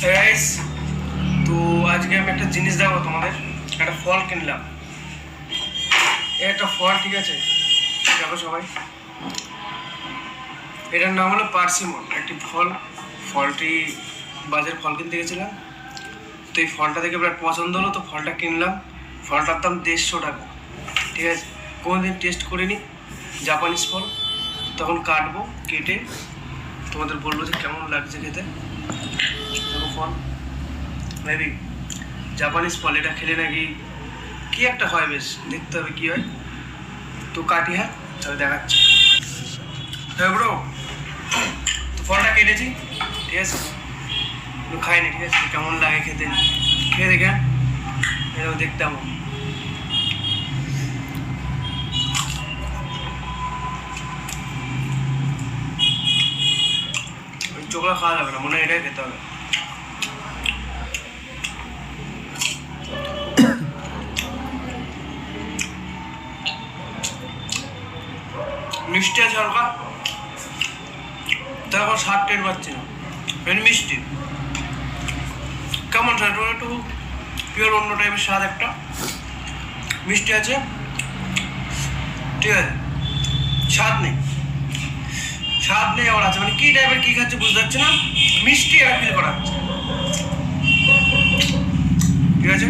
Guys, তো আজকে আমি একটা জিনিস দেখাবো তোমাদের। একটা ফল কিনলাম, একটা ফল, ঠিক আছে? দেখো সবাই, এটার নাম হলো পার্সিমন, একটি ফল। ফলটি বাজারে ফল কিনতে গেছিলাম, তো এই ফলটা দেখে বিরাট পছন্দ হলো, তো ফলটা কিনলাম। ফলটার দাম 150 টাকা, ঠিক আছে? কোনোদিন টেস্ট করিনি জাপানিজ ফল। তখন কাটবো, কেটে তোমাদের বলবো যে কেমন লাগছে খেতে। দেখো ফল, মেবি জাপানিজ ফল। এটা খেলে নাকি কি একটা হয়, বেশ দেখতে হবে কি হয়। তো কাটি, হ্যাঁ তাহলে দেখাচ্ছি। হ্যাঁ ব্রো, তো ফলটা কেটেছি, ঠিক আছে? খাইনি, ঠিক আছে? কেমন লাগে খেতে, খেয়ে দেখে এরকম দেখতে আমার। ওই চোখলা খাওয়া যাবে না, মনে হয় এটাই খেতে হবে। মিষ্টি আছে হালকা, তার এখন স্বাদ টের পাচ্ছি না, মিষ্টি কেমন স্বাদ, একটু পিওর অন্য টাইপের স্বাদ, একটা মিষ্টি আছে, ঠিক আছে? স্বাদ নেই, স্বাদ নেই, আবার আছে, মানে কি টাইপের কি খাচ্ছে বুঝতে পারছি না, মিষ্টি একটা ফিল করা হচ্ছে, ঠিক আছে?